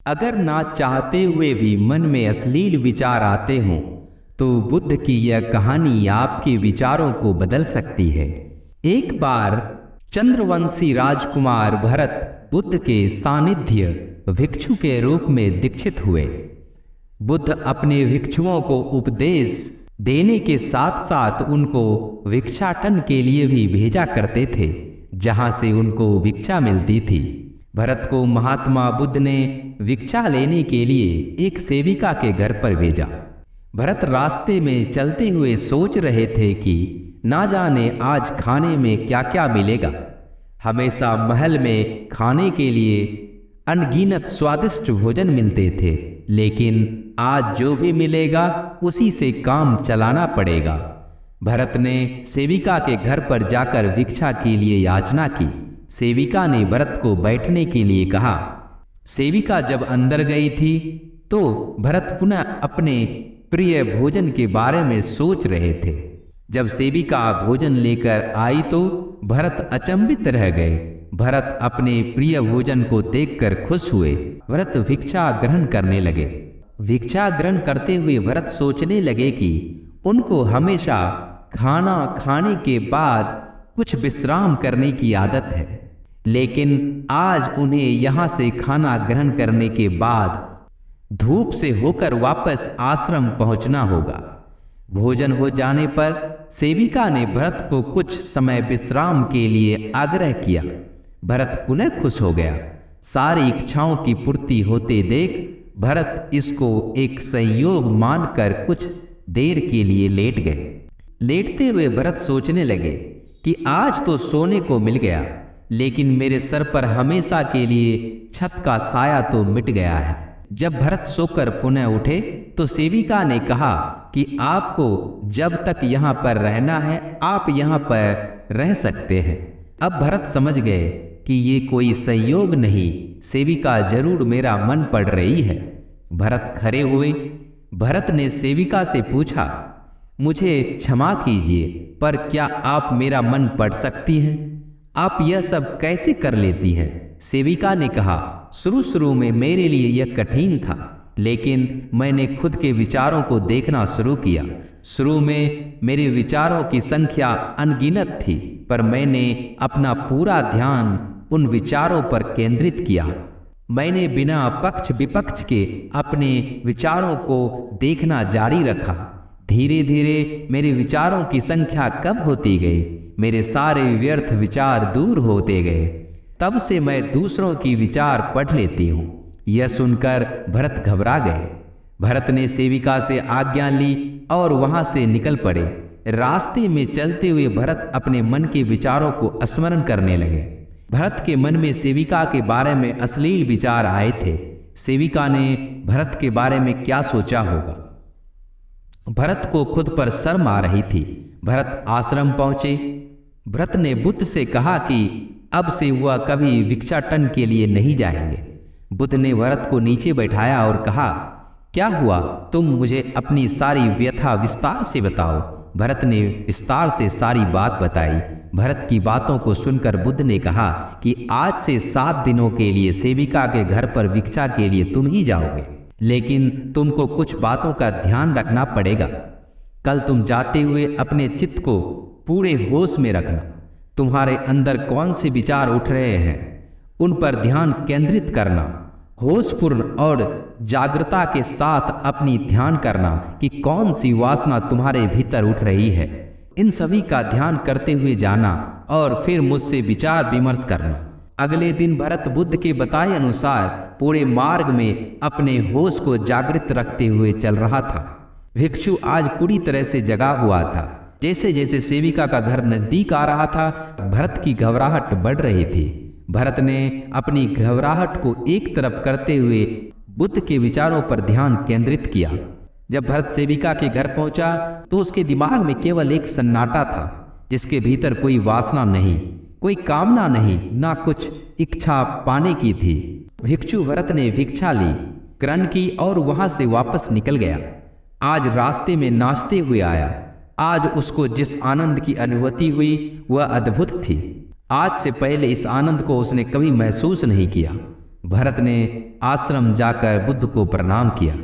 अगर ना चाहते हुए भी मन में अश्लील विचार आते हों तो बुद्ध की यह कहानी आपके विचारों को बदल सकती है। एक बार चंद्रवंशी राजकुमार भरत बुद्ध के सानिध्य भिक्षु के रूप में दीक्षित हुए। बुद्ध अपने भिक्षुओं को उपदेश देने के साथ साथ उनको भिक्षाटन के लिए भी भेजा करते थे, जहां से उनको भिक्षा मिलती थी। भरत को महात्मा बुद्ध ने भिक्षा लेने के लिए एक सेविका के घर पर भेजा। भरत रास्ते में चलते हुए सोच रहे थे कि ना जाने आज खाने में क्या क्या मिलेगा। हमेशा महल में खाने के लिए अनगिनत स्वादिष्ट भोजन मिलते थे, लेकिन आज जो भी मिलेगा उसी से काम चलाना पड़ेगा। भरत ने सेविका के घर पर जाकर भिक्षा के लिए याचना की। सेविका ने भरत को बैठने के लिए कहा। सेविका जब अंदर गई थी तो भरत पुनः अपने प्रिय भोजन के बारे में सोच रहे थे। जब सेविका भोजन लेकर आई तो भरत अचंभित रह गए। भरत अपने प्रिय भोजन को देखकर खुश हुए। भरत भिक्षा ग्रहण करने लगे। भिक्षा ग्रहण करते हुए भरत सोचने लगे कि उनको हमेशा खाना खाने के बाद कुछ विश्राम करने की आदत है, लेकिन आज उन्हें यहाँ से खाना ग्रहण करने के बाद धूप से होकर वापस आश्रम पहुंचना होगा। भोजन हो जाने पर सेविका ने भरत को कुछ समय विश्राम के लिए आग्रह किया। भरत पुनः खुश हो गया। सारी इच्छाओं की पूर्ति होते देख भरत इसको एक संयोग मानकर कुछ देर के लिए लेट गए। लेटते हुए भरत सोचने लगे कि आज तो सोने को मिल गया, लेकिन मेरे सर पर हमेशा के लिए छत का साया तो मिट गया है। जब भरत सोकर पुनः उठे तो सेविका ने कहा कि आपको जब तक यहाँ पर रहना है आप यहाँ पर रह सकते हैं। अब भरत समझ गए कि ये कोई संयोग नहीं, सेविका जरूर मेरा मन पढ़ रही है। भरत खड़े हुए। भरत ने सेविका से पूछा, मुझे क्षमा कीजिए, पर क्या आप मेरा मन पढ़ सकती हैं? आप यह सब कैसे कर लेती हैं? सेविका ने कहा, शुरू में मेरे लिए यह कठिन था, लेकिन मैंने खुद के विचारों को देखना शुरू किया। शुरू में मेरे विचारों की संख्या अनगिनत थी, पर मैंने अपना पूरा ध्यान उन विचारों पर केंद्रित किया। मैंने बिना पक्ष विपक्ष के अपने विचारों को देखना जारी रखा। धीरे धीरे मेरे विचारों की संख्या कम होती गई। मेरे सारे व्यर्थ विचार दूर होते गए। तब से मैं दूसरों की विचार पढ़ लेती हूँ। यह सुनकर भरत घबरा गए। भरत ने सेविका से आज्ञा ली और वहां से निकल पड़े। रास्ते में चलते हुए भरत अपने मन के विचारों को स्मरण करने लगे। भरत के मन में सेविका के बारे में अश्लील विचार आए थे। सेविका ने भरत के बारे में क्या सोचा होगा? भरत को खुद पर शर्म आ रही थी। भरत आश्रम पहुंचे। भरत ने बुद्ध से कहा कि अब से वह कभी भिक्षाटन के लिए नहीं जाएंगे। बुद्ध ने भरत को नीचे बैठाया और कहा, क्या हुआ? तुम मुझे अपनी सारी व्यथा विस्तार से बताओ। भरत ने विस्तार से सारी बात बताई। भरत की बातों को सुनकर बुद्ध ने कहा कि आज से 7 दिनों के लिए सेविका के घर पर भिक्षा के लिए तुम ही जाओगे, लेकिन तुमको कुछ बातों का ध्यान रखना पड़ेगा। कल तुम जाते हुए अपने चित्त को पूरे होश में रखना। तुम्हारे अंदर कौन से विचार उठ रहे हैं उन पर ध्यान केंद्रित करना। होशपूर्ण और जागृता के साथ अपनी ध्यान करना कि कौन सी वासना तुम्हारे भीतर उठ रही है। इन सभी का ध्यान करते हुए जाना और फिर मुझसे विचार विमर्श करना। अगले दिन भरत बुद्ध के बताए अनुसार पूरे मार्ग में अपने होश को जागृत रखते हुए चल रहा था। भिक्षु आज पूरी तरह से जगा हुआ था। जैसे जैसे सेविका का घर नजदीक आ रहा था, भरत की घबराहट बढ़ रही थी। भरत ने अपनी घबराहट को एक तरफ करते हुए बुद्ध के विचारों पर ध्यान केंद्रित किया। जब भरत सेविका के घर पहुंचा तो उसके दिमाग में केवल एक सन्नाटा था, जिसके भीतर कोई वासना नहीं, कोई कामना नहीं, ना कुछ इच्छा पाने की थी। भिक्षु भरत ने भिक्षा ली, ग्रहण की और वहां से वापस निकल गया। आज रास्ते में नाचते हुए आया। आज उसको जिस आनंद की अनुभूति हुई वह अद्भुत थी। आज से पहले इस आनंद को उसने कभी महसूस नहीं किया। भरत ने आश्रम जाकर बुद्ध को प्रणाम किया।